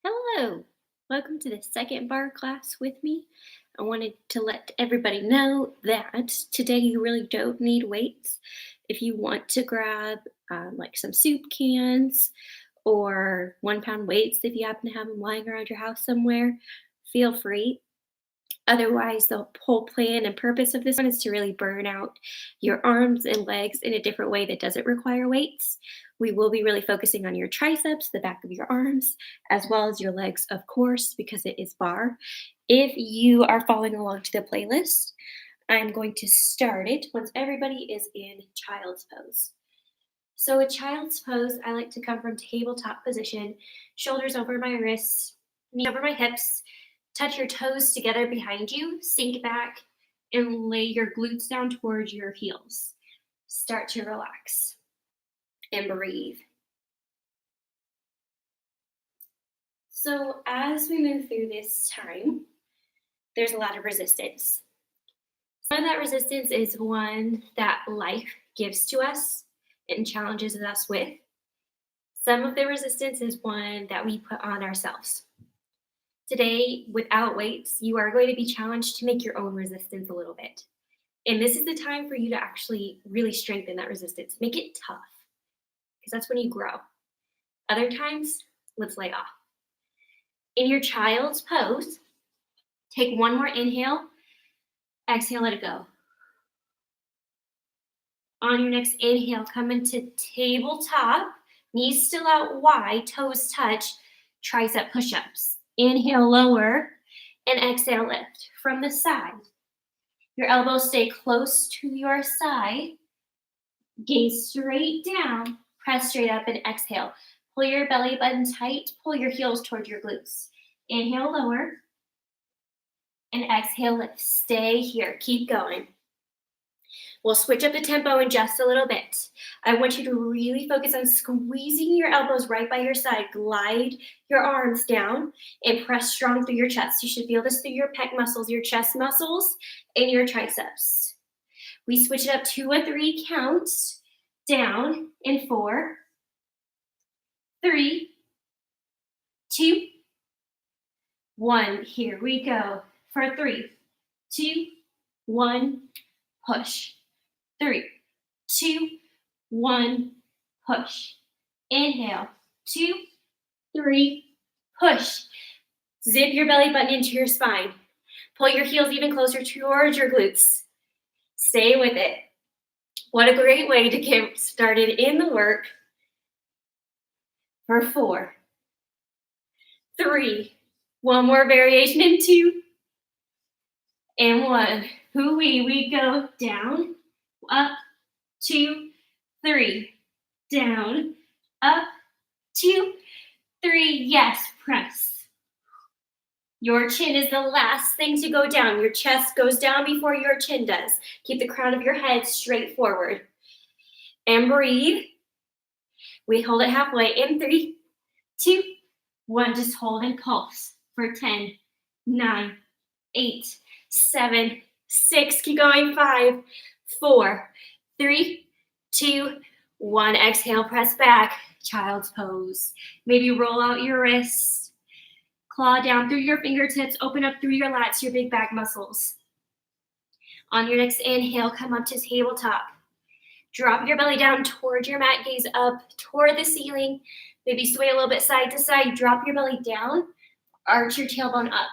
Hello, welcome to the second bar class with me. I wanted to let everybody know that today you really don't need weights. If you want to grab like some soup cans or 1 pound weights, if you happen to have them lying around your house somewhere, feel free. Otherwise, the whole plan and purpose of this one is to really burn out your arms and legs in a different way that doesn't require weights. We will be really focusing on your triceps, the back of your arms, as well as your legs, of course, because it is bar. If you are following along to the playlist, I'm going to start it once everybody is in child's pose. So, a child's pose, I like to come from tabletop position, shoulders over my wrists, knee over my hips. Touch your toes together behind you, sink back, and lay your glutes down towards your heels. Start to relax and breathe. So as we move through this time, there's a lot of resistance. Some of that resistance is one that life gives to us and challenges us with. Some of the resistance is one that we put on ourselves. Today, without weights, you are going to be challenged to make your own resistance a little bit. And this is the time for you to actually really strengthen that resistance. Make it tough, because that's when you grow. Other times, let's lay off. In your child's pose, take one more inhale, exhale, let it go. On your next inhale, come into tabletop, knees still out wide, toes touch, tricep push-ups. Inhale, lower, and exhale, lift from the side. Your elbows stay close to your side. Gaze straight down, press straight up, and exhale. Pull your belly button tight, pull your heels toward your glutes. Inhale, lower, and exhale, lift. Stay here, keep going. We'll switch up the tempo in just a little bit. I want you to really focus on squeezing your elbows right by your side. Glide your arms down and press strong through your chest. You should feel this through your pec muscles, your chest muscles, and your triceps. We switch it up 2 or 3 counts. Down in 4, 3, 2, 1. Here we go. For 3, 2, 1, push. 3, 2, 1, push. Inhale, 2, 3, push. Zip your belly button into your spine. Pull your heels even closer towards your glutes. Stay with it. What a great way to get started in the work. For 4, 3, one more variation in 2, and 1. Hoo-wee, we go down, up, 2, 3, down, up, 2, 3, yes, press. Your chin is the last thing to go down. Your chest goes down before your chin does. Keep the crown of your head straight forward. And breathe. We hold it halfway in 3, 2, 1. Just hold and pulse for 10, 9, 8, 7, 6. Keep going. 5, 4, 3, 2, 1. Exhale, press back. Child's pose. Maybe roll out your wrists. Claw down through your fingertips. Open up through your lats, your big back muscles. On your next inhale, come up to tabletop. Drop your belly down toward your mat. Gaze up toward the ceiling. Maybe sway a little bit side to side. Drop your belly down. Arch your tailbone up.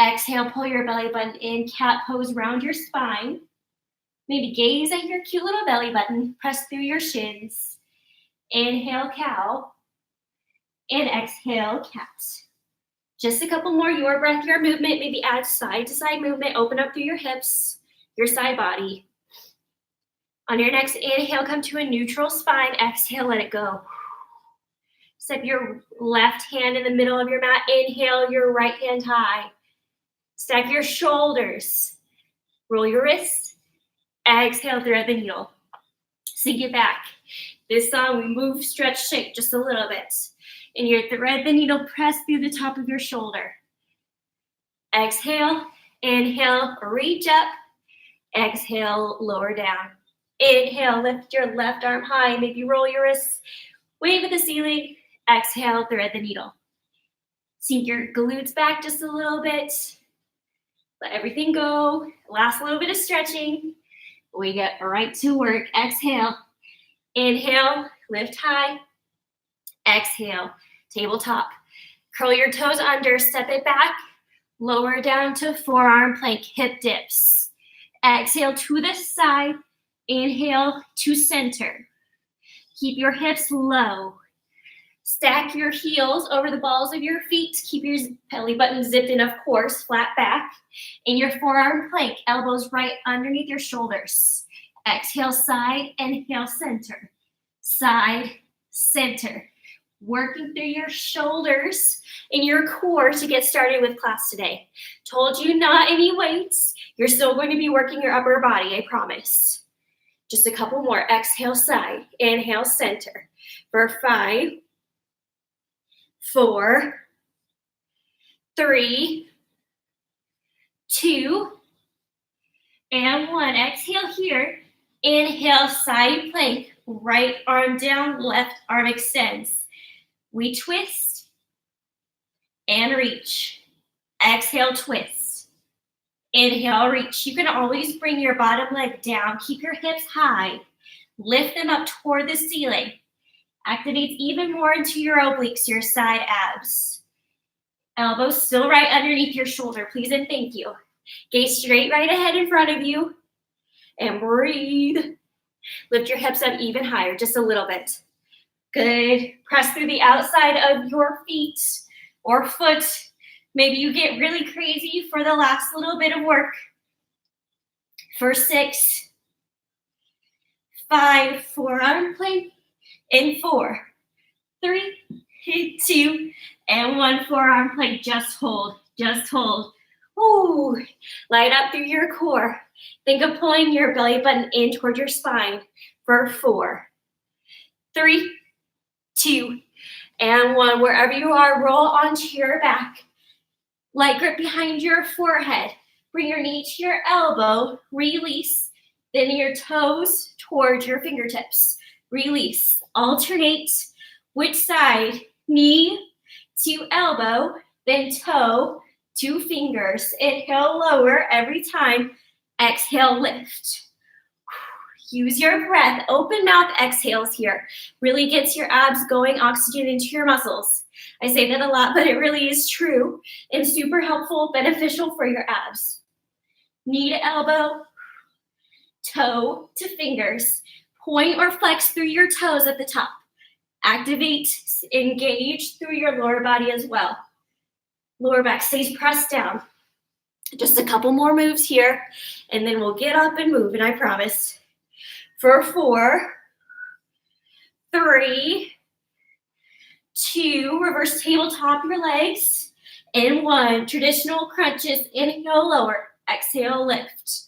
Exhale, pull your belly button in. Cat pose, round your spine. Maybe gaze at your cute little belly button. Press through your shins. Inhale, cow. And exhale, cat. Just a couple more. Your breath, your movement. Maybe add side to side movement. Open up through your hips, your side body. On your next inhale, come to a neutral spine. Exhale, let it go. Step your left hand in the middle of your mat. Inhale, your right hand high. Stack your shoulders. Roll your wrists. Exhale, thread the needle. Sink it back. This song, we move, stretch, shake just a little bit. And you thread the needle, press through the top of your shoulder. Exhale, inhale, reach up. Exhale, lower down. Inhale, lift your left arm high. Maybe roll your wrists, wave at the ceiling. Exhale, thread the needle. Sink your glutes back just a little bit. Let everything go. Last little bit of stretching. We get right to work. Exhale. Inhale, lift high. Exhale, tabletop. Curl your toes under, step it back. Lower down to forearm plank, hip dips. Exhale to the side. Inhale to center. Keep your hips low. Stack your heels over the balls of your feet. Keep your belly button zipped in, of course, flat back. In your forearm plank, elbows right underneath your shoulders. Exhale, side, inhale, center. Side, center. Working through your shoulders and your core to get started with class today. Told you not any weights. You're still going to be working your upper body, I promise. Just a couple more. Exhale, side, inhale, center. For 5, 4, 3, 2, and 1. Exhale here. Inhale, side plank. Right arm down, left arm extends. We twist and reach. Exhale, twist. Inhale, reach. You can always bring your bottom leg down. Keep your hips high. Lift them up toward the ceiling. Activates even more into your obliques, your side abs. Elbows still right underneath your shoulder, please and thank you. Gaze straight right ahead in front of you. And breathe. Lift your hips up even higher, just a little bit. Good. Press through the outside of your feet or foot. Maybe you get really crazy for the last little bit of work. For 6, 5, forearm plank. In 4, 3, 2, and 1. Forearm plank. Just hold. Just hold. Ooh. Light up through your core. Think of pulling your belly button in toward your spine. For 4, 3, 2, and 1. Wherever you are, roll onto your back. Light grip behind your forehead. Bring your knee to your elbow. Release. Then your toes towards your fingertips. Release. Alternate. Which side? Knee to elbow, then toe to fingers. Inhale, lower every time. Exhale, lift. Use your breath. Open mouth exhales here. Really gets your abs going, oxygen into your muscles. I say that a lot, but it really is true and super helpful, beneficial for your abs. Knee to elbow, toe to fingers. Point or flex through your toes at the top. Activate, engage through your lower body as well. Lower back stays pressed down. Just a couple more moves here, and then we'll get up and move, and I promise. For 4, 3, 2, reverse tabletop your legs. And 1, traditional crunches. Inhale, lower. Exhale, lift.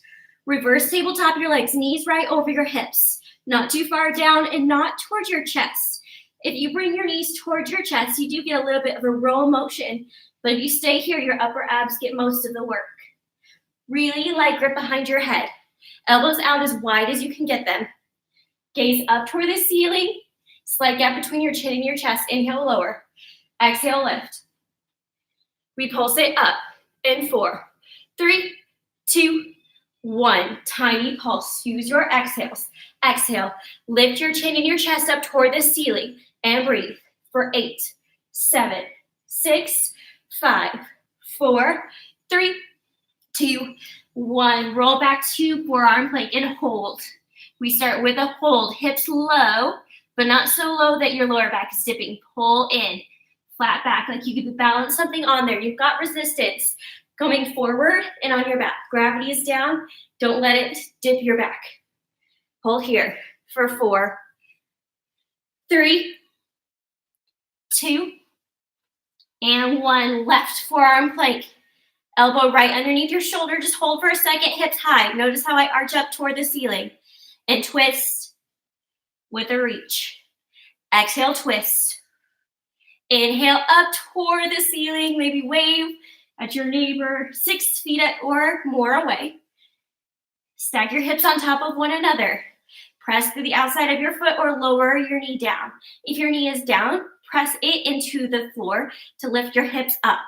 Reverse tabletop your legs, knees right over your hips. Not too far down and not towards your chest. If you bring your knees towards your chest, you do get a little bit of a roll motion. But if you stay here, your upper abs get most of the work. Really light grip behind your head. Elbows out as wide as you can get them. Gaze up toward the ceiling. Slight gap between your chin and your chest. Inhale, lower. Exhale, lift. Repulse it up. In 4, 3, 2, 1. Tiny pulse. Use your exhales. Exhale. Lift your chin and your chest up toward the ceiling. And breathe. For 8, 7, 6, 5, 4, 3, 2, 1. Roll back to forearm plank and hold. We start with a hold. Hips low, but not so low that your lower back is dipping. Pull in. Flat back, like you could balance something on there. You've got resistance coming forward and on your back. Gravity is down. Don't let it dip your back. Hold here for 4, 3, 2, and 1. Left forearm plank. Elbow right underneath your shoulder. Just hold for a second, hips high. Notice how I arch up toward the ceiling. And twist with a reach. Exhale, twist. Inhale up toward the ceiling. Maybe wave at your neighbor 6 feet or more away. Stack your hips on top of one another. Press through the outside of your foot or lower your knee down. If your knee is down, Press it into the floor to lift your hips up.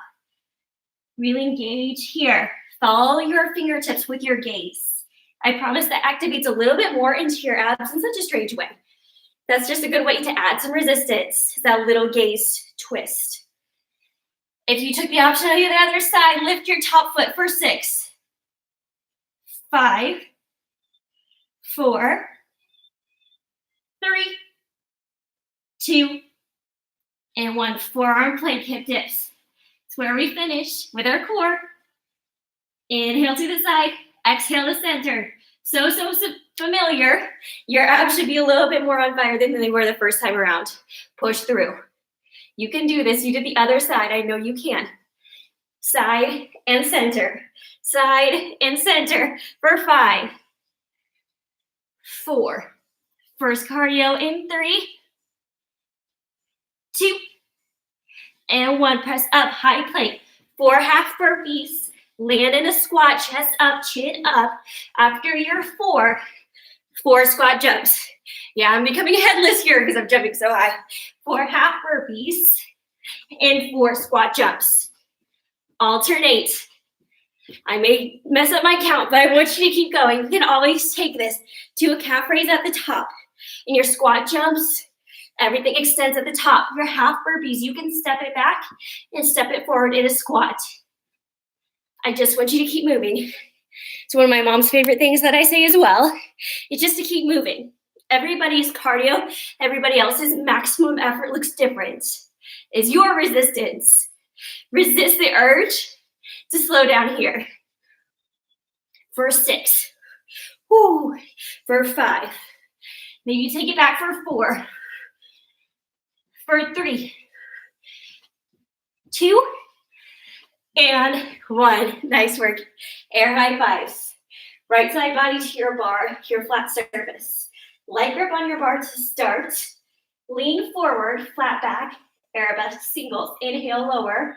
Really engage here. Follow your fingertips with your gaze. I promise that activates a little bit more into your abs in such a strange way. That's just a good way to add some resistance, that little gaze twist. If you took the option on the other side, lift your top foot for 6, 5, 4, 3, 2, and 1. Forearm plank, hip dips. It's where we finish with our core. Inhale to the side, exhale to center. So familiar. Your abs should be a little bit more on fire than they were the first time around. Push through. You can do this. You did the other side. I know you can. Side and center. Side and center for 5, 4. First cardio in 3, 2, and 1. Press up, high plank. 4 half burpees. Land in a squat, chest up, chin up. After your 4 squat jumps. Yeah, I'm becoming headless here because I'm jumping so high. 4 half burpees and 4 squat jumps. Alternate. I may mess up my count, but I want you to keep going. You can always take this to a calf raise at the top. In your squat jumps, everything extends at the top. Your half burpees, you can step it back and step it forward in a squat. I just want you to keep moving. It's one of my mom's favorite things that I say as well. It's just to keep moving. Everybody's cardio, everybody else's maximum effort looks different. Is your resistance. Resist the urge to slow down here. For 6. Woo. For 5. Maybe take it back for 4. For 3. 2. And 1. Nice work. Air high fives. Right side body to your bar, your flat surface. Light grip on your bar to start. Lean forward, flat back. Arabesque singles. Inhale, lower.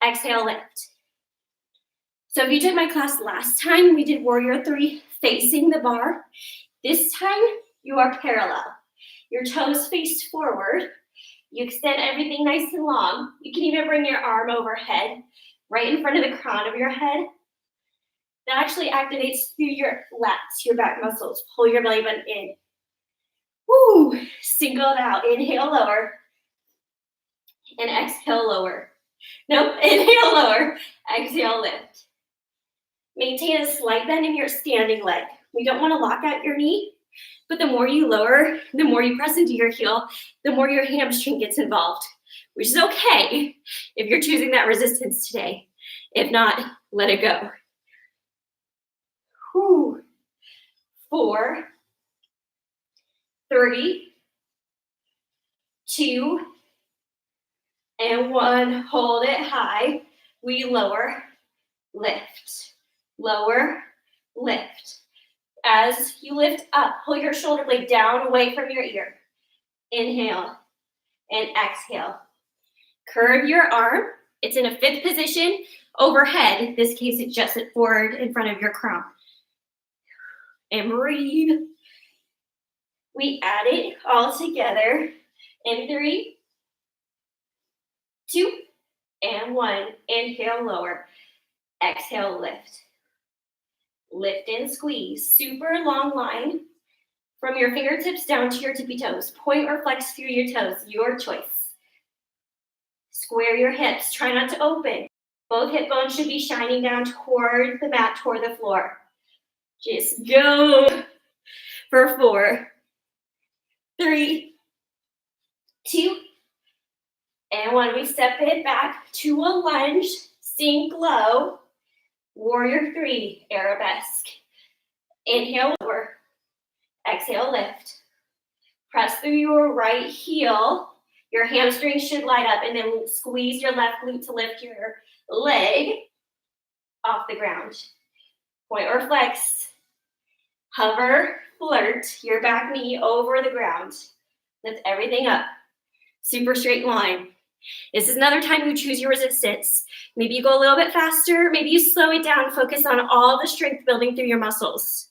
Exhale, lift. So if you took my class last time, we did warrior 3 facing the bar. This time, you are parallel. Your toes face forward. You extend everything nice and long. You can even bring your arm overhead, right in front of the crown of your head. That actually activates through your lats, your back muscles. Pull your belly button in. Woo! Single it out. Inhale, lower. And exhale, lower. Nope, inhale, lower. Exhale, lift. Maintain a slight bend in your standing leg. We don't want to lock out your knee, but the more you lower, the more you press into your heel, the more your hamstring gets involved, which is okay if you're choosing that resistance today. If not, let it go. 4, 3, 2, and 1. Hold it high. We lower, lift, lower, lift. As you lift up, pull your shoulder blade down away from your ear. Inhale and exhale. Curve your arm. It's in a 5th position overhead. In this case, it's just forward in front of your crown. And breathe. We add it all together in 3, 2, and 1. Inhale, lower. Exhale, lift. Lift and squeeze. Super long line from your fingertips down to your tippy toes. Point or flex through your toes, your choice. Square your hips. Try not to open. Both hip bones should be shining down toward the mat, toward the floor. Just go for 4, 3, 2, and 1. We step it back to a lunge. Sink low. Warrior 3, arabesque. Inhale, lower. Exhale, lift. Press through your right heel. Your hamstrings should light up, and then squeeze your left glute to lift your leg off the ground. Point or flex. Hover, flirt your back knee over the ground. Lift everything up. Super straight line. This is another time you choose your resistance. Maybe you go a little bit faster. Maybe you slow it down. Focus on all the strength building through your muscles.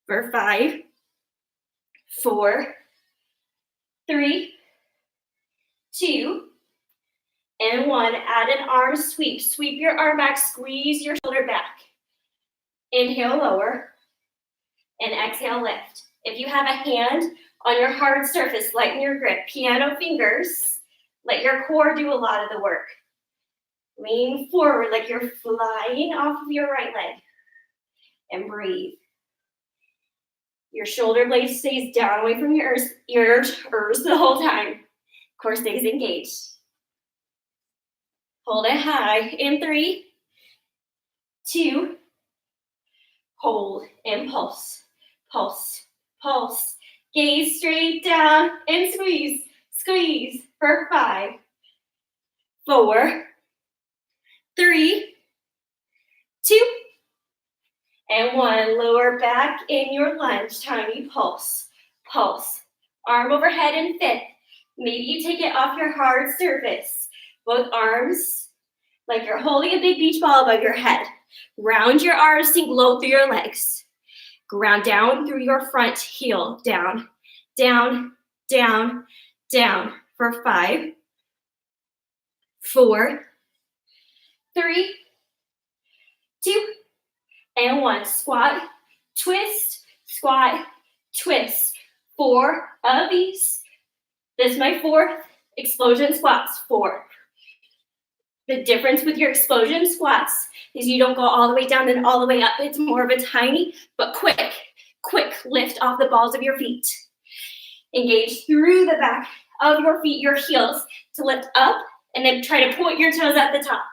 For 5, 4, 3, 2, and 1. Add an arm sweep. Sweep your arm back, squeeze your shoulder back. Inhale, lower, and exhale, lift. If you have a hand on your hard surface, lighten your grip. Piano fingers, let your core do a lot of the work. Lean forward like you're flying off of your right leg. And breathe. Your shoulder blade stays down away from your ears the whole time. Core stays engaged. Hold it high in 3, 2, hold and pulse, pulse, pulse. Gaze straight down and squeeze, squeeze for 5, 4, 3, 2, and 1. Lower back in your lunge. Tiny pulse, pulse. Arm overhead in 5th. Maybe you take it off your hard surface. Both arms like you're holding a big beach ball above your head. Round your arms, sink low through your legs. Ground down through your front heel. Down, down, down, down for 5, 4, 3, 2, and 1. Squat, twist, squat, twist. 4 of these. This is my 4th explosion squats. 4. The difference with your explosion squats is you don't go all the way down and all the way up. It's more of a tiny but quick lift off the balls of your feet. Engage through the back of your feet, your heels, to lift up, and then try to point your toes at the top.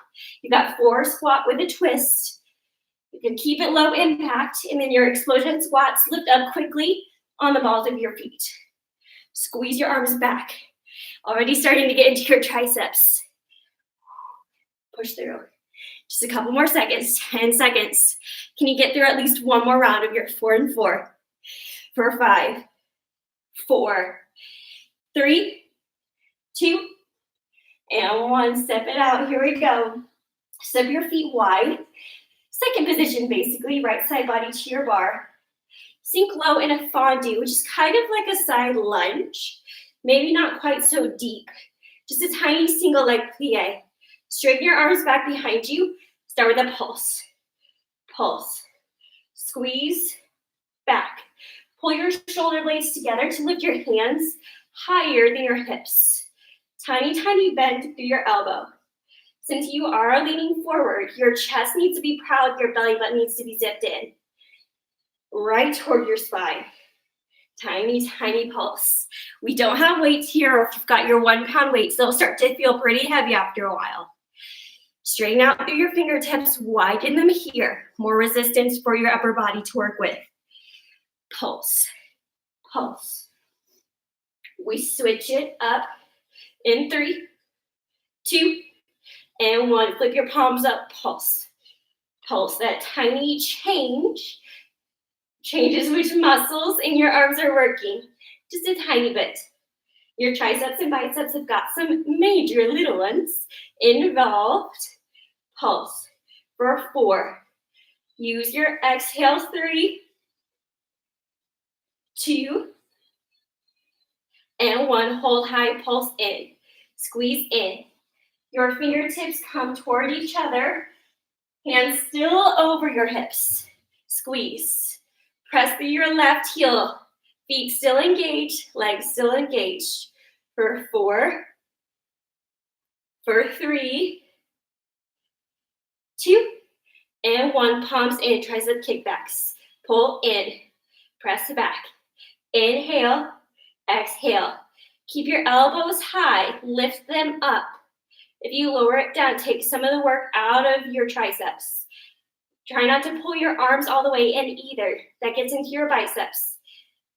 You got 4 squat with a twist. You can keep it low impact, and then your explosion squats lift up quickly on the balls of your feet. Squeeze your arms back. Already starting to get into your triceps. Push through. Just a couple more seconds, 10 seconds. Can you get through at least one more round of your 4 and 4? For 5, 4, 3, 2, and 1. Step it out. Here we go. Step your feet wide. Second position, basically, right side body to your bar. Sink low in a fondue, which is kind of like a side lunge. Maybe not quite so deep. Just a tiny single leg plie. Straighten your arms back behind you. Start with a pulse. Pulse. Squeeze back. Pull your shoulder blades together to lift your hands higher than your hips. Tiny, tiny bend through your elbow. Since you are leaning forward, your chest needs to be proud, your belly button needs to be zipped in. Right toward your spine. Tiny, tiny pulse. We don't have weights here, or if you've got your 1 pound weights, they'll start to feel pretty heavy after a while. Straighten out through your fingertips, widen them here. More resistance for your upper body to work with. Pulse, pulse. We switch it up in 3, 2, and 1. Flip your palms up, pulse. Pulse, that tiny change changes which muscles in your arms are working. Just a tiny bit. Your triceps and biceps have got some major little ones involved. Pulse for 4. Use your exhale. 3, 2, and 1. Hold high, pulse in. Squeeze in. Your fingertips come toward each other. Hands still over your hips. Squeeze. Press through your left heel. Feet still engaged, legs still engaged. For 4, for 3, 2, and 1. Palms in, tricep kickbacks. Pull in, press back. Inhale, exhale. Keep your elbows high, lift them up. If you lower it down, take some of the work out of your triceps. Try not to pull your arms all the way in either. That gets into your biceps.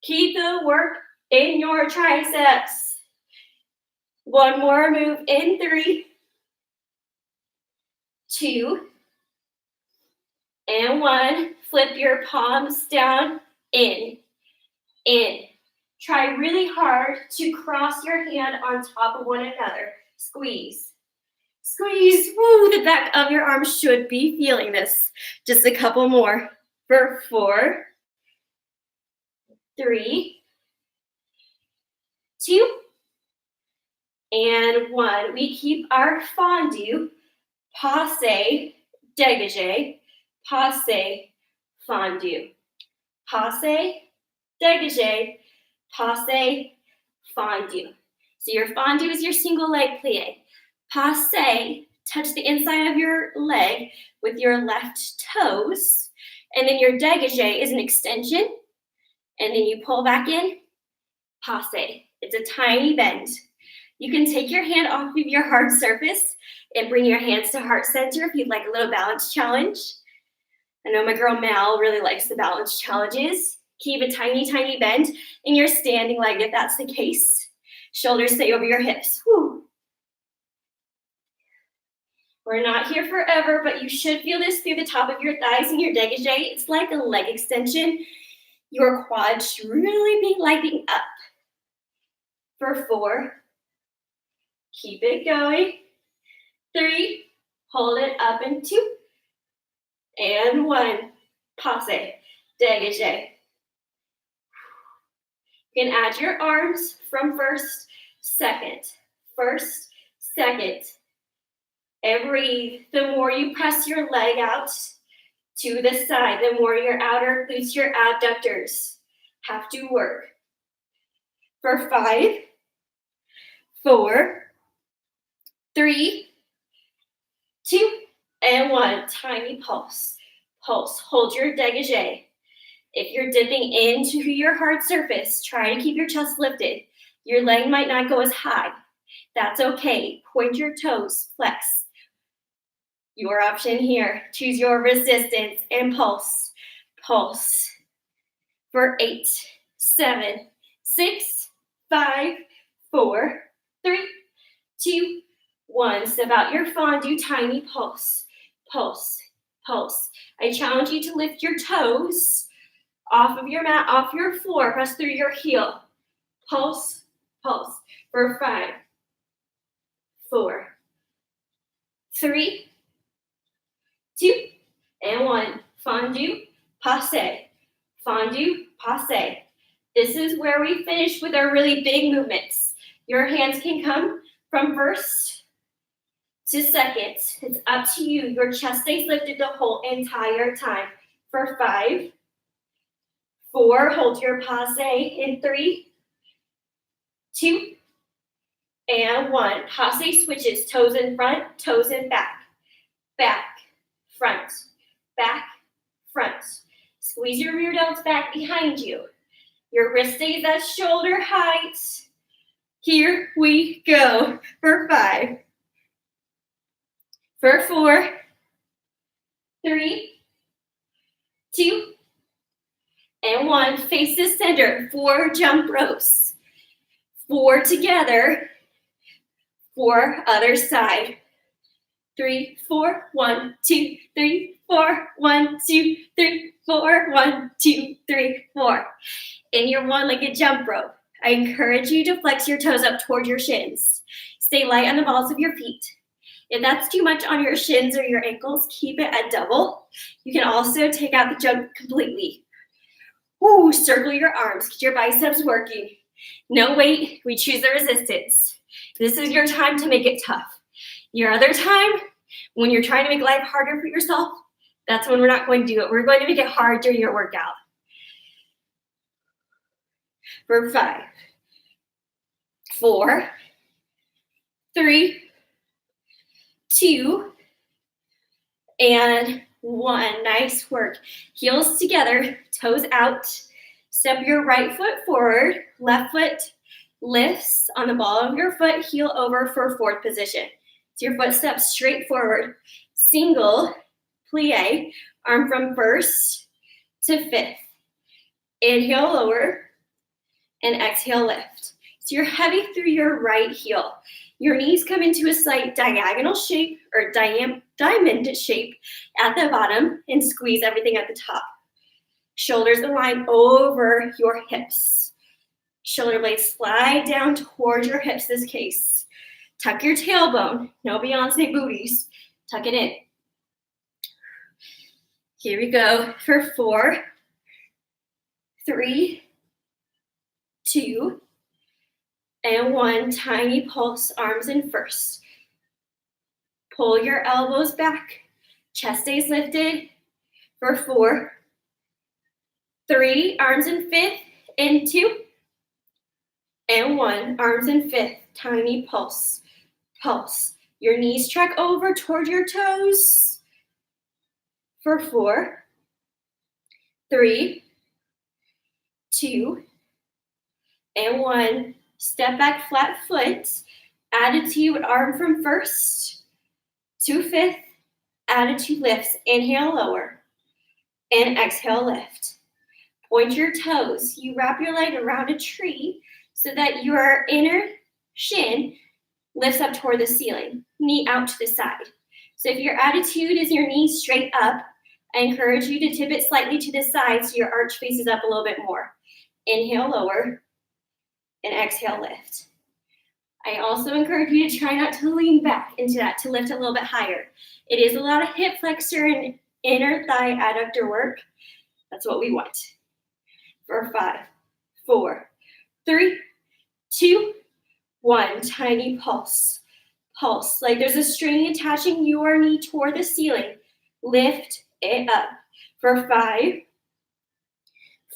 Keep the work in your triceps. 1 more move in 3, 2, and 1. Flip your palms down, in. Try really hard to cross your hand on top of one another. Squeeze. Squeeze. Woo, the back of your arm should be feeling this. Just a couple more. For 4, 3, 2, and 1. We keep our fondue, passe, dégagé, passe, fondue. Passe, dégagé, passe, fondue. So your fondue is your single leg plie. Passe, touch the inside of your leg with your left toes. And then your dégagé is an extension. And then you pull back in, passe. It's a tiny bend. You can take your hand off of your hard surface and bring your hands to heart center if you'd like a little balance challenge. I know my girl Mal really likes the balance challenges. Keep a tiny, tiny bend in your standing leg if that's the case. Shoulders stay over your hips. Whew. We're not here forever, but you should feel this through the top of your thighs and your dégagé. It's like a leg extension. Your quads should really be lighting up. For 4, keep it going. 3, hold it up and 2. And 1, passe, dégagé. You can add your arms from first, second, and breathe. The more you press your leg out to the side, the more your outer glutes, your abductors have to work. For 5, 4, 3, 2, and 1. Tiny pulse. Pulse. Hold your dégagé. If you're dipping into your hard surface, try to keep your chest lifted. Your leg might not go as high. That's okay. Point your toes. Flex. Your option here. Choose your resistance and pulse. Pulse. For 8, 7, 6, 5, 4, 3, 2, 1. Step out your fondue, tiny pulse. Pulse. Pulse. I challenge you to lift your toes off of your mat, off your floor. Press through your heel. Pulse. Pulse. For 5, 4, 3, 2, and 1. Fondue, passe. Fondue, passe. This is where we finish with our really big movements. Your hands can come from first to second. It's up to you. Your chest stays lifted the whole entire time. For 5, 4, hold your passe in 3, 2, and 1. Passe switches, toes in front, toes in back. Back, front, back, front. Squeeze your rear delts back behind you. Your wrist stays at shoulder height. Here we go. For 5, for 4, 3, 2, and 1. Face the center. 4 jump ropes. 4 together. 4 other side. 3, 4, 1, 2, 3, 4, 1, 2, 3, 4, 1, 2, 3, 4. In your one-legged jump rope, I encourage you to flex your toes up toward your shins. Stay light on the balls of your feet. If that's too much on your shins or your ankles, keep it at double. You can also take out the jump completely. Ooh, circle your arms, get your biceps working. No weight, we choose the resistance. This is your time to make it tough. Your other time, when you're trying to make life harder for yourself, that's when we're not going to do it. We're going to make it hard during your workout. For 5, 4, 3, 2, and 1. Nice work. Heels together, toes out. Step your right foot forward, left foot lifts on the ball of your foot, heel over for 4th position. So your foot steps straight forward. Single plie, arm from 1st to 5th. Inhale, lower, and exhale, lift. So you're heavy through your right heel. Your knees come into a slight diagonal shape or diamond shape at the bottom and squeeze everything at the top. Shoulders align over your hips. Shoulder blades slide down towards your hips this case. Tuck your tailbone. No Beyonce booties. Tuck it in. Here we go for 4, 3, 2, And 1, tiny pulse, arms in first. Pull your elbows back. Chest stays lifted for 4, 3, arms in 5th, and 2, and 1, arms in 5th, tiny pulse, pulse. Your knees track over toward your toes for 4, 3, 2, and 1. Step back, flat foot. Attitude, arm from first to 5th. Attitude lifts. Inhale, lower. And exhale, lift. Point your toes. You wrap your leg around a tree so that your inner shin lifts up toward the ceiling. Knee out to the side. So if your attitude is your knees straight up, I encourage you to tip it slightly to the side so your arch faces up a little bit more. Inhale, lower. And exhale, lift. I also encourage you to try not to lean back into that, to lift a little bit higher. It is a lot of hip flexor and inner thigh adductor work. That's what we want. For 5, 4, 3, 2, 1. Tiny pulse. Pulse. Like there's a string attaching your knee toward the ceiling. Lift it up. For 5,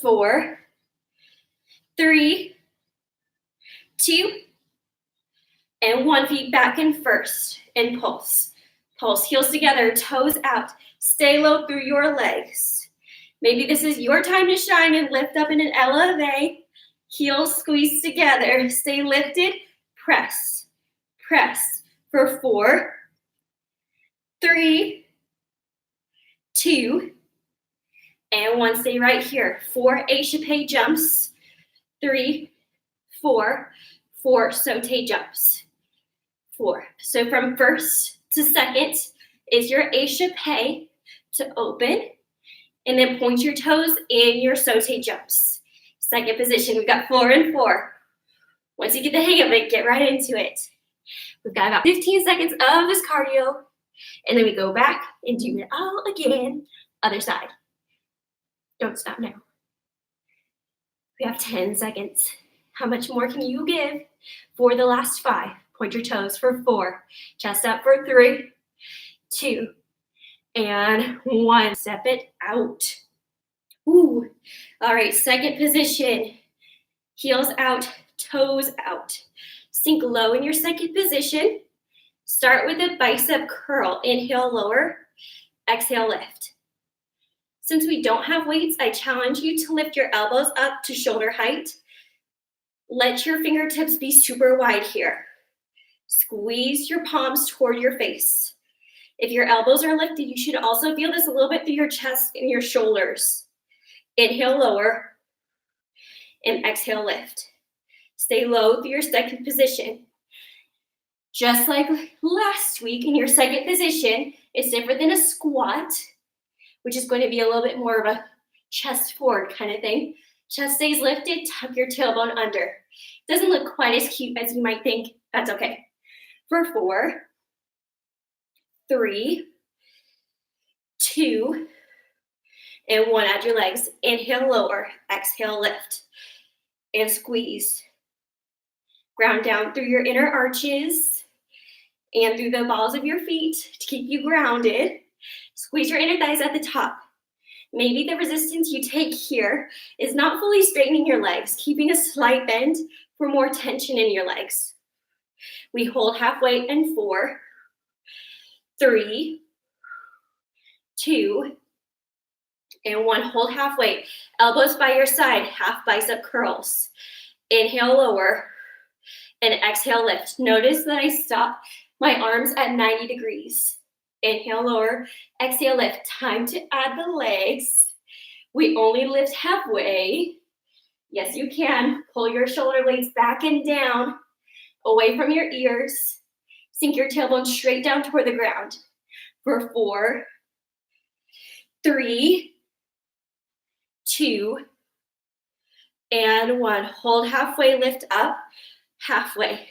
4, 3, 2, and 1. Feet back in first and pulse. Pulse. Heels together, toes out. Stay low through your legs. Maybe this is your time to shine and lift up in an elevate. Heels squeeze together. Stay lifted. Press. Press. For 4, 3, 2, and 1. Stay right here. 4 échappé jumps. 3, 4, 4 sauté jumps. 4. So from first to second is your échappé to open, and then point your toes in your sauté jumps. Second position, we've got 4 and 4. Once you get the hang of it, get right into it. We've got about 15 seconds of this cardio, and then we go back and do it all again. Other side. Don't stop now. We have 10 seconds. How much more can you give for the last 5? Point your toes for 4. Chest up for 3, 2, and 1. Step it out. Ooh. All right, second position. Heels out, toes out. Sink low in your second position. Start with a bicep curl. Inhale, lower. Exhale, lift. Since we don't have weights, I challenge you to lift your elbows up to shoulder height. Let your fingertips be super wide here. Squeeze your palms toward your face. If your elbows are lifted, you should also feel this a little bit through your chest and your shoulders. Inhale, lower, and exhale, lift. Stay low through your second position. Just like last week in your second position, it's different than a squat, which is going to be a little bit more of a chest forward kind of thing. Chest stays lifted, tuck your tailbone under. Doesn't look quite as cute as you might think. That's okay. For 4, 3, 2, and 1. Add your legs. Inhale, lower. Exhale, lift. And squeeze. Ground down through your inner arches and through the balls of your feet to keep you grounded. Squeeze your inner thighs at the top. Maybe the resistance you take here is not fully straightening your legs, keeping a slight bend for more tension in your legs. We hold halfway in 4, 3, 2, and 1. Hold halfway. Elbows by your side, half bicep curls. Inhale, lower, and exhale, lift. Notice that I stop my arms at 90 degrees. Inhale, lower, exhale, lift. Time to add the legs. We only lift halfway. Yes, you can. Pull your shoulder blades back and down, away from your ears. Sink your tailbone straight down toward the ground. For 4, 3, 2, and 1. Hold halfway, lift up, halfway.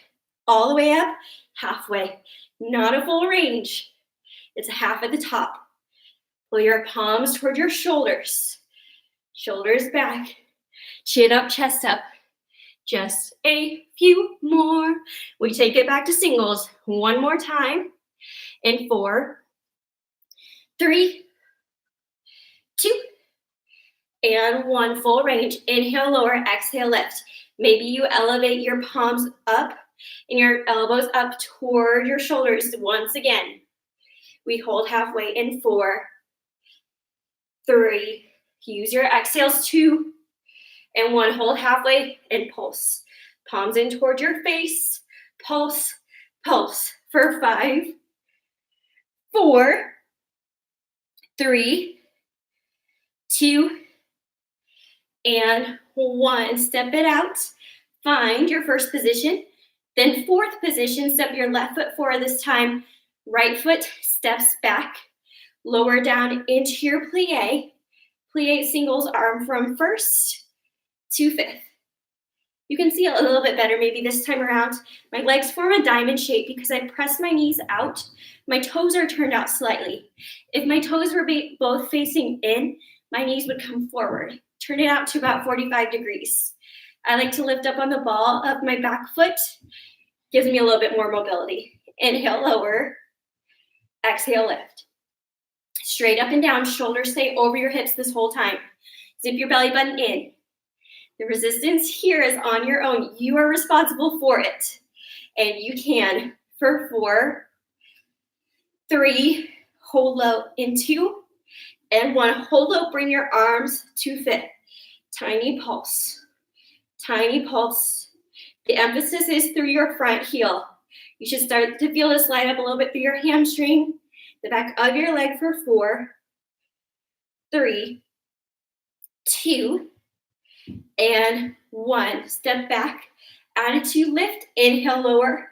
All the way up, halfway. Not a full range. It's a half at the top. Pull your palms toward your shoulders. Shoulders back. Chin up, chest up. Just a few more. We take it back to singles one more time. In 4, 3, 2, and 1. Full range. Inhale, lower, exhale, lift. Maybe you elevate your palms up and your elbows up toward your shoulders once again. We hold halfway in 4, 3. Use your exhales, 2, and 1. Hold halfway and pulse. Palms in toward your face. Pulse, pulse for 5, 4, 3, 2, and 1. Step it out. Find your first position. Then 4th position, step your left foot forward this time. Right foot steps back. Lower down into your plie. Plie singles arm from 1st to 5th. You can see it a little bit better maybe this time around. My legs form a diamond shape because I press my knees out. My toes are turned out slightly. If my toes were both facing in, my knees would come forward. Turn it out to about 45 degrees. I like to lift up on the ball of my back foot. Gives me a little bit more mobility. Inhale, lower. Exhale, lift. Straight up and down, shoulders stay over your hips this whole time. Zip your belly button in. The resistance here is on your own. You are responsible for it. And you can, for 4, 3, hold low in 2, and 1. Hold low, bring your arms to 5th. Tiny pulse. Tiny pulse. The emphasis is through your front heel. You should start to feel this light up a little bit through your hamstring, the back of your leg for 4, 3, 2, and 1. Step back, attitude lift, inhale, lower,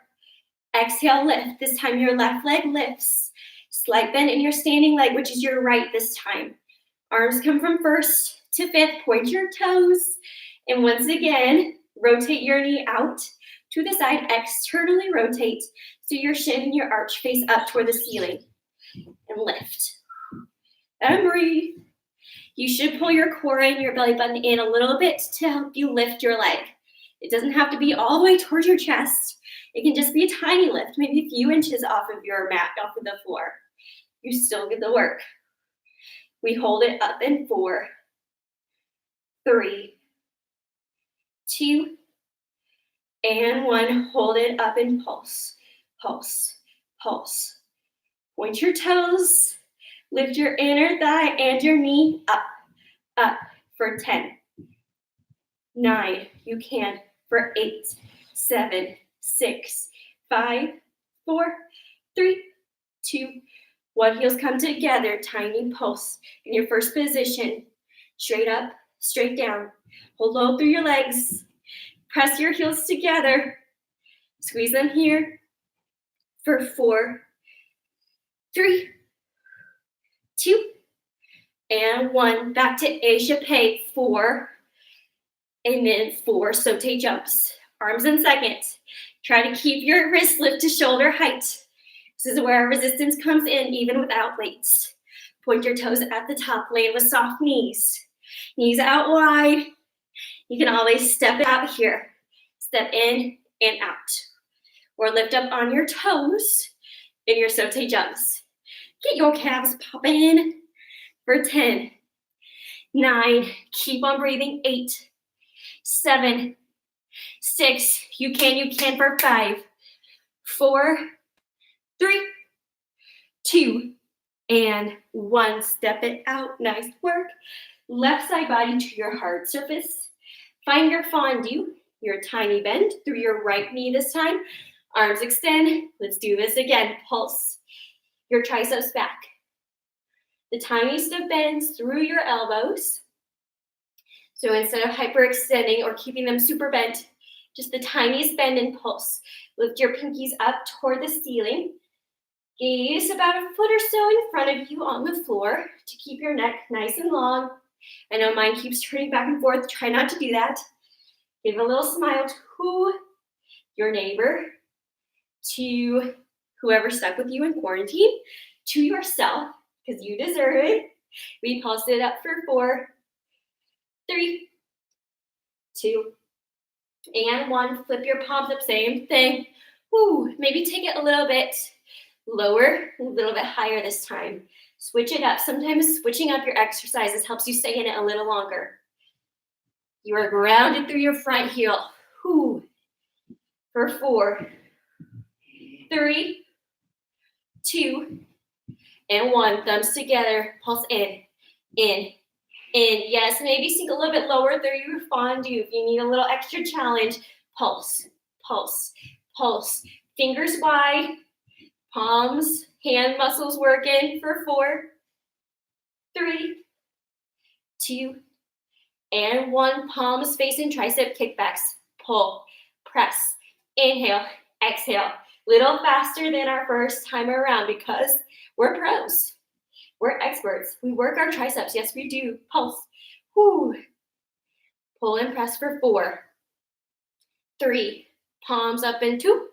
exhale, lift. This time your left leg lifts. Slight bend in your standing leg, which is your right this time. Arms come from 1st to 5th, point your toes, and once again, rotate your knee out to the side, externally rotate, so your shin and your arch face up toward the ceiling, and lift. And breathe. You should pull your core and your belly button in a little bit to help you lift your leg. It doesn't have to be all the way towards your chest. It can just be a tiny lift, maybe a few inches off of your mat, off of the floor. You still get the work. We hold it up in 4, 3, 2, and 1. Hold it up in pulse, pulse, pulse. Point your toes. Lift your inner thigh and your knee up, up for 10, 9, you can, for 8, 7, 6, 5, 4, 3, 2, 1. Heels come together, tiny pulse. In your first position, straight up, straight down. Hold low through your legs. Press your heels together. Squeeze them here for 4, 3, 2, and 1. Back to échappé, 4, and then 4 sauté jumps. Arms in second. Try to keep your wrist lift to shoulder height. This is where resistance comes in even without weights. Point your toes at the top, land with soft knees. Knees out wide. You can always step it out here. Step in and out. Or lift up on your toes in your sauté jumps. Get your calves popping for 10, 9, keep on breathing, 8, 7, 6, you can for 5, 4, 3, 2, and 1. Step it out, nice work. Left side body to your hard surface. Find your fondue, your tiny bend through your right knee this time. Arms extend, let's do this again, pulse. Your triceps back. The tiniest of bends through your elbows. So instead of hyperextending or keeping them super bent, just the tiniest bend and pulse. Lift your pinkies up toward the ceiling. Gaze about a foot or so in front of you on the floor to keep your neck nice and long. I know mine keeps turning back and forth. Try not to do that. Give a little smile to your neighbor, to whoever stuck with you in quarantine, to yourself, because you deserve it. We pulse it up for 4, 3, 2, And 1, flip your palms up, same thing. Woo, maybe take it a little bit lower, a little bit higher this time. Switch it up. Sometimes switching up your exercises helps you stay in it a little longer. You are grounded through your front heel. Woo. For 4, 3, 2, and 1. Thumbs together, pulse in, in. Yes, maybe sink a little bit lower through your fondue. If you need a little extra challenge, pulse, pulse, pulse. Fingers wide, palms, hand muscles working for 4, 3, 2, and 1. Palms facing tricep kickbacks. Pull, press, inhale, exhale. Little faster than our first time around because we're pros. We're experts. We work our triceps. Yes, we do. Pulse. Whoo. Pull and press for 4, 3, palms up and 2,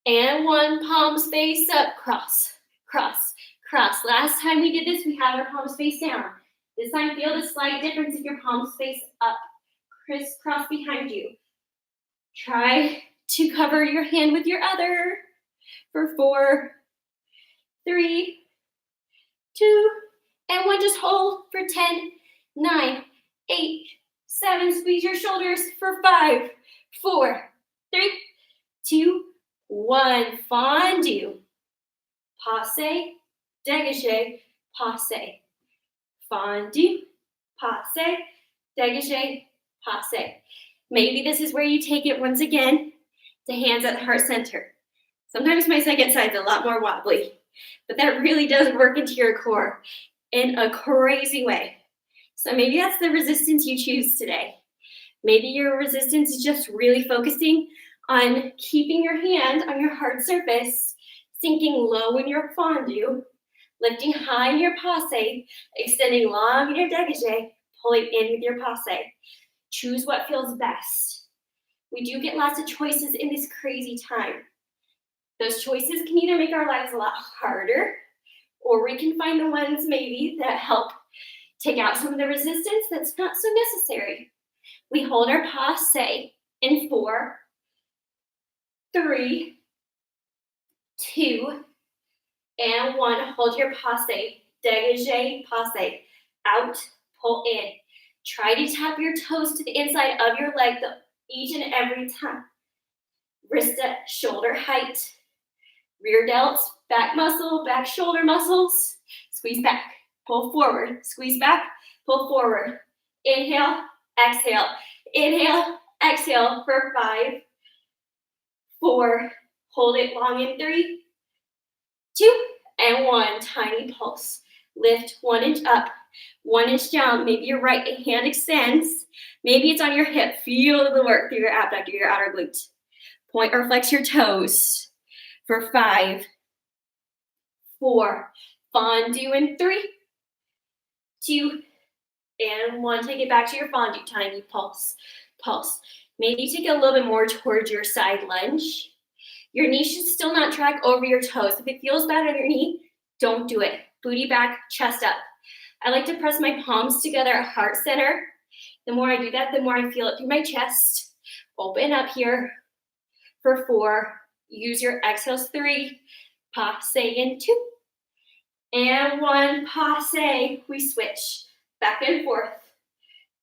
and 1. Palms face up. Cross, cross, cross. Last time we did this, we had our palms face down. This time, feel the slight difference if your palms face up. Crisscross behind you. Try to cover your hand with your other for 4, 3, 2, and 1. Just hold for 10, 9, 8, 7. Squeeze your shoulders for 5, 4, 3, 2, 1. Fondue. Passe, dégagé, passe. Fondue, passe, dégagé, passe. Maybe this is where you take it once again to hands at the heart center. Sometimes my second side's a lot more wobbly, but that really does work into your core in a crazy way. So maybe that's the resistance you choose today. Maybe your resistance is just really focusing on keeping your hand on your hard surface, sinking low in your fondue, lifting high in your passe, extending long in your dégagé, pulling in with your passe. Choose what feels best. We do get lots of choices in this crazy time. Those choices can either make our lives a lot harder, or we can find the ones maybe that help take out some of the resistance that's not so necessary. We hold our passe in 4, 3, 2, and 1. Hold your passe, dégagé, passe, out, pull in. Try to tap your toes to the inside of your leg each and every time. Wrist at shoulder height. Rear delts, back muscle, back shoulder muscles. Squeeze back, pull forward, squeeze back, pull forward. Inhale, exhale. Inhale, exhale for 5, 4. Hold it long in 3, 2, and 1. Tiny pulse. Lift 1 inch up, 1 inch down. Maybe your right hand extends. Maybe it's on your hip. Feel the work through your abductor, your outer glute. Point or flex your toes for 5, 4. Fondue in 3, 2, and 1. Take it back to your fondue. Tiny pulse, pulse. Maybe take it a little bit more towards your side lunge. Your knee should still not track over your toes. If it feels bad on your knee, don't do it. Booty back, chest up. I like to press my palms together at heart center. The more I do that, the more I feel it through my chest. Open up here for 4. Use your exhales. 3, passe in 2, and 1, passe. We switch back and forth.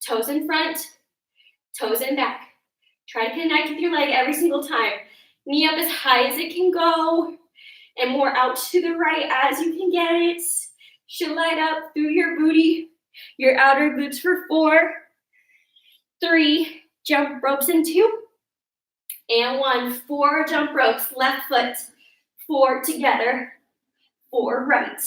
Toes in front, toes in back. Try to connect with your leg every single time. Knee up as high as it can go, and more out to the right as you can get it. Should light up through your booty, your outer glutes for 4, 3, jump ropes in 2, and 1. 4 jump ropes, left foot, 4 together, 4 right.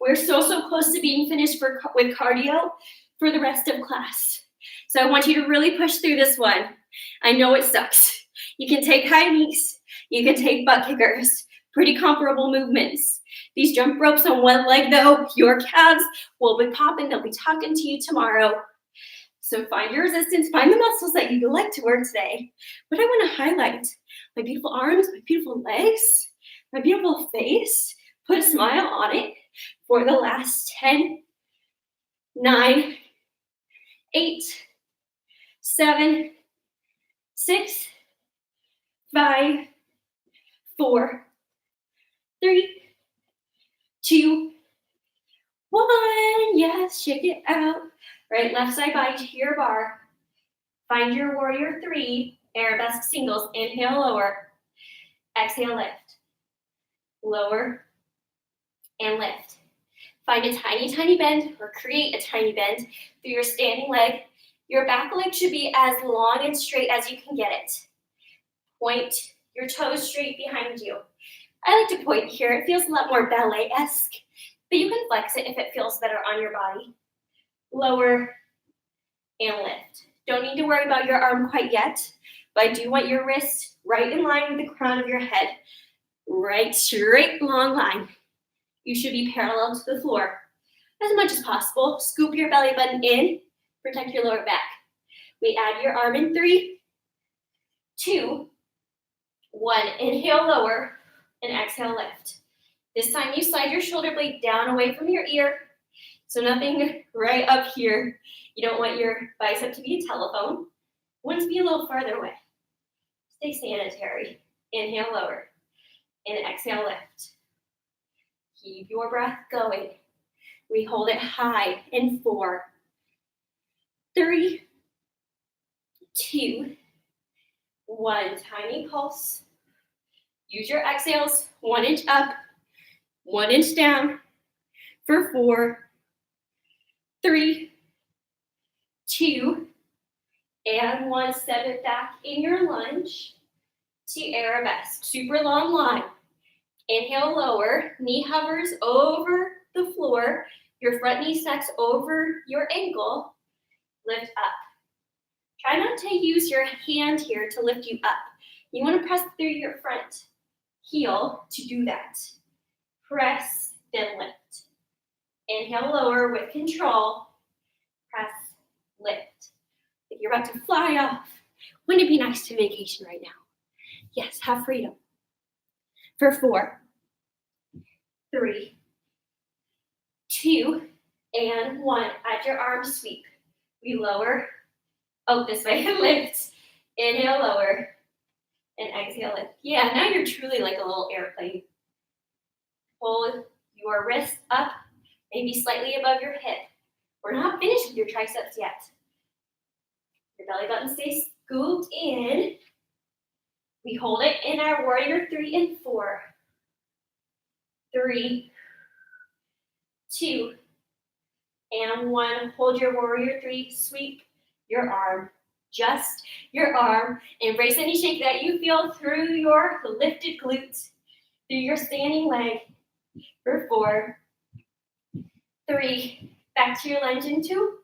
We're so close to being finished with cardio for the rest of class. So I want you to really push through this one. I know it sucks. You can take high knees, you can take butt kickers, pretty comparable movements. These jump ropes on one leg though, your calves will be popping, they'll be talking to you tomorrow. So find your resistance, find the muscles that you like to work today. But I want to highlight my beautiful arms, my beautiful legs, my beautiful face. Put a smile on it for the last 10, 9, 8, 7, 6, 6, 5, 4, 3, 2, 1. Yes, shake it out. Right, left side body to your bar. Find your warrior 3, arabesque singles. Inhale, lower. Exhale, lift. Lower and lift. Find a tiny, tiny bend or create a tiny bend through your standing leg. Your back leg should be as long and straight as you can get it. Point your toes straight behind you. I like to point here. It feels a lot more ballet-esque, but you can flex it if it feels better on your body. Lower and lift. Don't need to worry about your arm quite yet, but I do want your wrist right in line with the crown of your head. Right, straight, long line. You should be parallel to the floor as much as possible. Scoop your belly button in, protect your lower back. We add your arm in 3, 2, 1. Inhale, lower, and exhale, lift. This time you slide your shoulder blade down away from your ear, so nothing right up here. You don't want your bicep to be a telephone. Want it to be a little farther away. Stay sanitary. Inhale, lower, and exhale, lift. Keep your breath going. We hold it high in 4, 3, 2, 1. Tiny pulse. Use your exhales. 1 inch up, 1 inch down for 4, 3, 2, and 1. Step it back in your lunge to arabesque. Super long line. Inhale, lower. Knee hovers over the floor. Your front knee stacks over your ankle. Lift up. Try not to use your hand here to lift you up. You want to press through your front heel to do that. Press, then lift. Inhale, lower with control. Press, lift. If you're about to fly off, wouldn't it be nice to vacation right now? Yes, have freedom. For 4, 3, 2, and 1. Add your arm sweep. We lower. Oh, this way. Lift. Inhale, lower. And exhale, lift. Yeah, now you're truly like a little airplane. Hold your wrist up, maybe slightly above your hip. We're not finished with your triceps yet. Your belly button stays scooped in. We hold it in our warrior 3 and 4. 3, 2, and 1. Hold your warrior 3. Sweep your arm. Just your arm. Embrace any shake that you feel through your lifted glutes, through your standing leg. For 4, 3, back to your lunge in 2.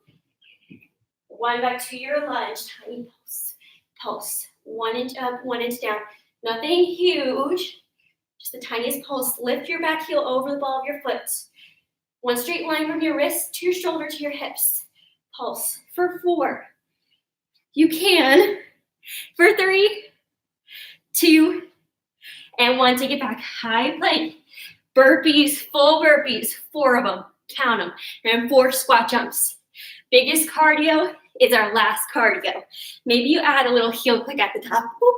1, back to your lunge. Tiny pulse. Pulse. 1 inch up, 1 inch down. Nothing huge. Just the tiniest pulse. Lift your back heel over the ball of your foot. 1 straight line from your wrist to your shoulder to your hips. Pulse. For 4. You can. For 3, 2, and 1. Take it back. High plank. Burpees, full burpees. 4 of them. Count them. And 4 squat jumps. Biggest cardio is our last cardio. Maybe you add a little heel click at the top. Whoop,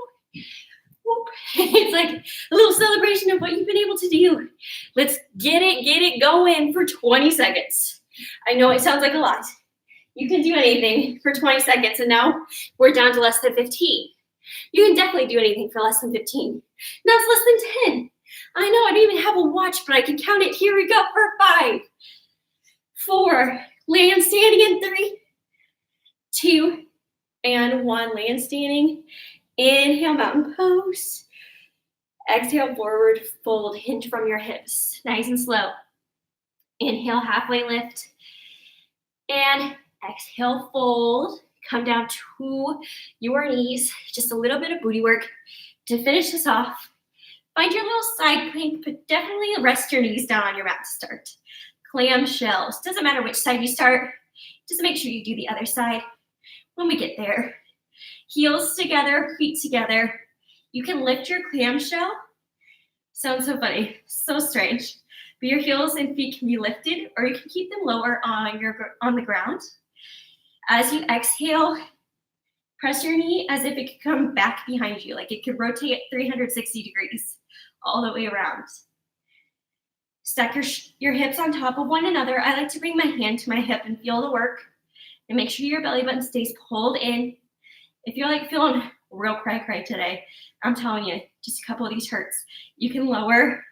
whoop. It's like a little celebration of what you've been able to do. Let's get it going for 20 seconds. I know it sounds like a lot. You can do anything for 20 seconds, and now we're down to less than 15. You can definitely do anything for less than 15. Now it's less than 10. I know I don't even have a watch, but I can count it. Here we go for 5, 4, land standing in 3, 2, and 1. Land standing. Inhale, mountain pose. Exhale, forward fold. Hinge from your hips. Nice and slow. Inhale, halfway lift. And exhale, fold. Come down to your knees. Just a little bit of booty work to finish this off. Find your little side plank, but definitely rest your knees down on your mat to start. Clamshells. Doesn't matter which side you start. Just make sure you do the other side when we get there. Heels together, feet together. You can lift your clamshell. Sounds so funny, so strange. But your heels and feet can be lifted, or you can keep them lower on the ground. As you exhale, Press your knee as if it could come back behind you, like it could rotate 360 degrees all the way around. Stack your hips on top of one another. I like to bring my hand to my hip and feel the work. And make sure your belly button stays pulled in. If you're like feeling real cray today, I'm telling you, just a couple of these hurts. You can lower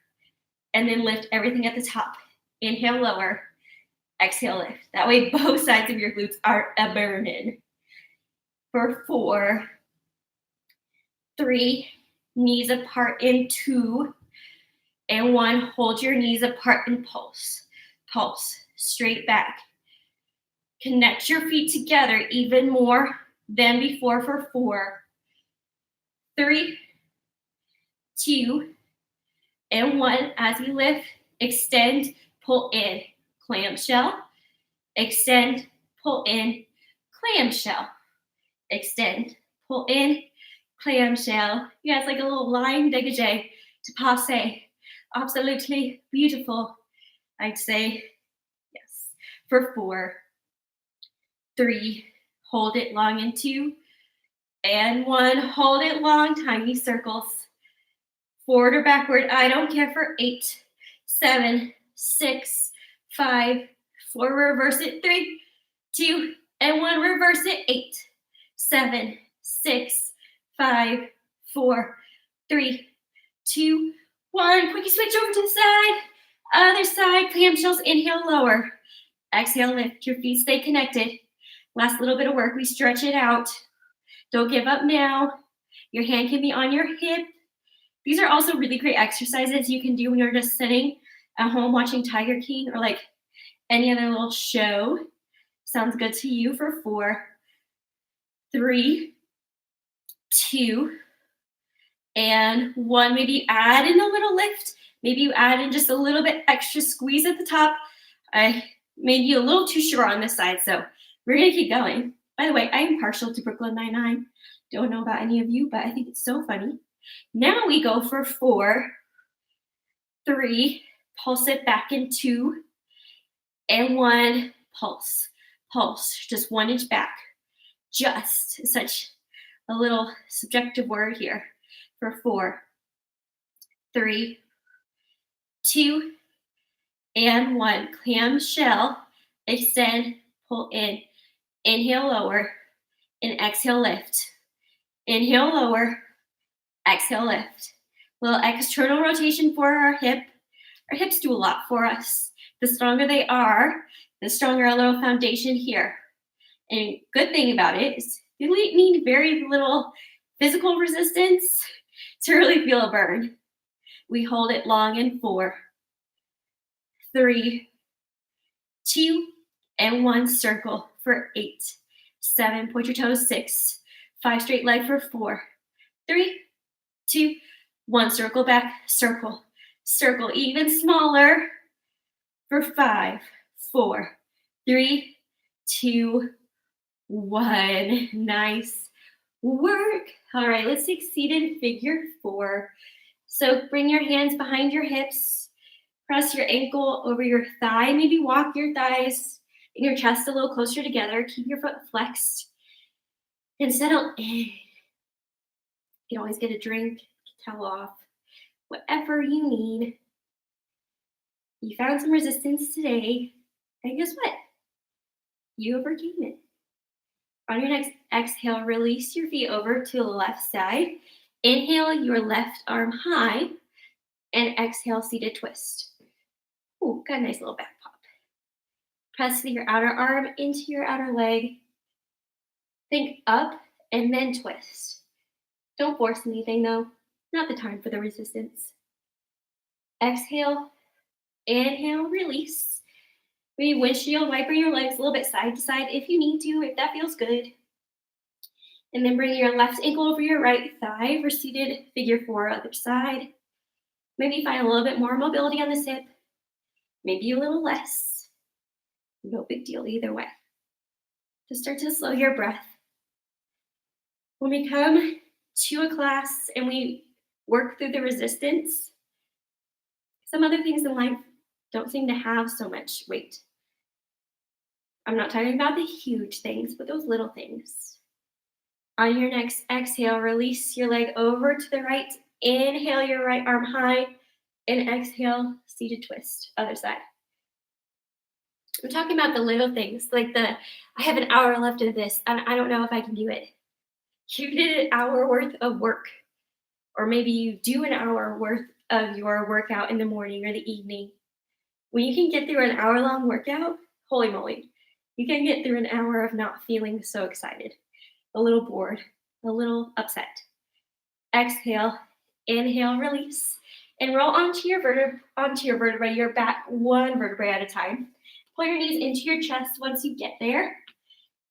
and then lift everything at the top. Inhale, lower. Exhale, lift. That way both sides of your glutes are burning. For 4, 3, knees apart in 2, and 1, hold your knees apart and pulse. Pulse, straight back. Connect your feet together even more than before for 4, 3, 2, and 1. As you lift, extend, pull in, clamshell. Extend, pull in, clamshell. Extend, pull in, clamshell. Yeah, it's like a little line dégagé to passe. Absolutely beautiful, I'd say. Yes. For 4, 3, hold it long in 2, and 1, hold it long, tiny circles. Forward or backward, I don't care, for 8, 7, 6, 5, 4, reverse it, 3, 2, and 1, reverse it, 8, 7, 6, 5, 4, 3, 2, 1. Quickie switch over to the side. Other side, clamshells, inhale, lower. Exhale, lift. Your feet stay connected. Last little bit of work, we stretch it out. Don't give up now. Your hand can be on your hip. These are also really great exercises you can do when you're just sitting at home watching Tiger King or like any other little show. Sounds good to you. For 4, 3, 2, and 1. Maybe you add in a little lift. Maybe you add in just a little bit extra squeeze at the top. I made you a little too short on this side, so we're going to keep going. By the way, I am partial to Brooklyn Nine-Nine. Don't know about any of you, but I think it's so funny. Now we go for 4, 3, pulse it back in 2, and 1, pulse, pulse, just 1 inch back. Just, such a little subjective word here. For 4, 3, 2, and 1. Clamshell, extend, pull in. Inhale, lower, and exhale, lift. Inhale, lower, exhale, lift. Little external rotation for our hip. Our hips do a lot for us. The stronger they are, the stronger our little foundation here. And good thing about it is you need very little physical resistance to really feel a burn. We hold it long in 4, 3, 2, and 1. Circle for 8, 7, point your toes, 6, 5, straight leg for 4, 3, 2, 1. Circle back, circle, circle, even smaller for 5, 4, 3, 2, 1. Nice work. All right, let's take seated figure 4. So bring your hands behind your hips. Press your ankle over your thigh. Maybe walk your thighs and your chest a little closer together. Keep your foot flexed and settle in. You can always get a drink, towel off, whatever you need. You found some resistance today, and guess what? You overcame it. On your next exhale, release your feet over to the left side. Inhale your left arm high, and exhale, seated twist. Ooh, got a nice little back pop. Press your outer arm into your outer leg. Think up and then twist. Don't force anything though. Not the time for the resistance. Exhale, inhale, release. Maybe windshield wiper your legs a little bit side to side if you need to, if that feels good. And then bring your left ankle over your right thigh for seated figure 4, other side. Maybe find a little bit more mobility on this hip. Maybe a little less. No big deal either way. Just start to slow your breath. When we come to a class and we work through the resistance, some other things in life don't seem to have so much weight. I'm not talking about the huge things, but those little things. On your next exhale, release your leg over to the right. Inhale your right arm high, and exhale, seated twist, other side. I'm talking about the little things, like I have an hour left of this, and I don't know if I can do it. You did an hour worth of work, or maybe you do an hour worth of your workout in the morning or the evening. When you can get through an hour-long workout, holy moly, you can get through an hour of not feeling so excited, a little bored, a little upset. Exhale, inhale, release, and roll onto your vertebrae, your back one vertebrae at a time. Pull your knees into your chest once you get there,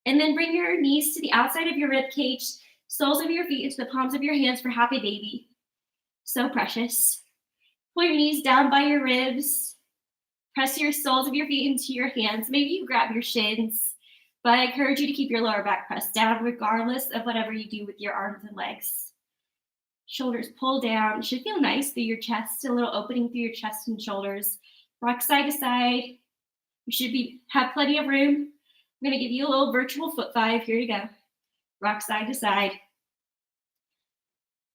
and then bring your knees to the outside of your rib cage, soles of your feet into the palms of your hands for happy baby. So precious. Pull your knees down by your ribs. Press your soles of your feet into your hands. Maybe you grab your shins, but I encourage you to keep your lower back pressed down regardless of whatever you do with your arms and legs. Shoulders pull down. It should feel nice through your chest, a little opening through your chest and shoulders. Rock side to side. You should have plenty of room. I'm going to give you a little virtual foot five. Here you go. Rock side to side.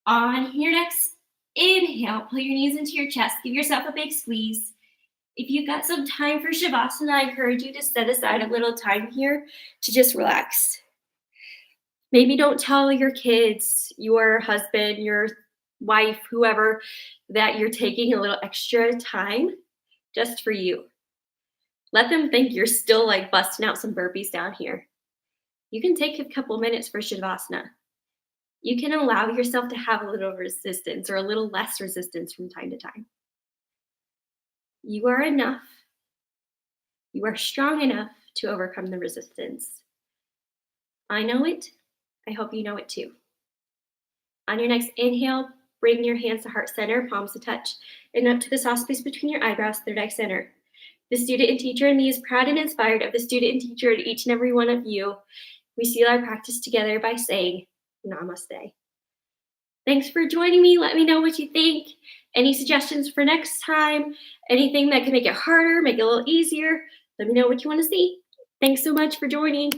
On your next inhale, pull your knees into your chest. Give yourself a big squeeze. If you've got some time for Shavasana, I encourage you to set aside a little time here to just relax. Maybe don't tell your kids, your husband, your wife, whoever, that you're taking a little extra time just for you. Let them think you're still like busting out some burpees down here. You can take a couple minutes for Shavasana. You can allow yourself to have a little resistance or a little less resistance from time to time. You are enough. You are strong enough to overcome the resistance. I know it. I hope you know it too. On your next inhale, bring your hands to heart center, palms to touch, and up to the soft space between your eyebrows, third eye center. The student and teacher in me is proud and inspired of the student and teacher in each and every one of you. We seal our practice together by saying, Namaste. Thanks for joining me. Let me know what you think. Any suggestions for next time? Anything that can make it harder, make it a little easier? Let me know what you want to see. Thanks so much for joining.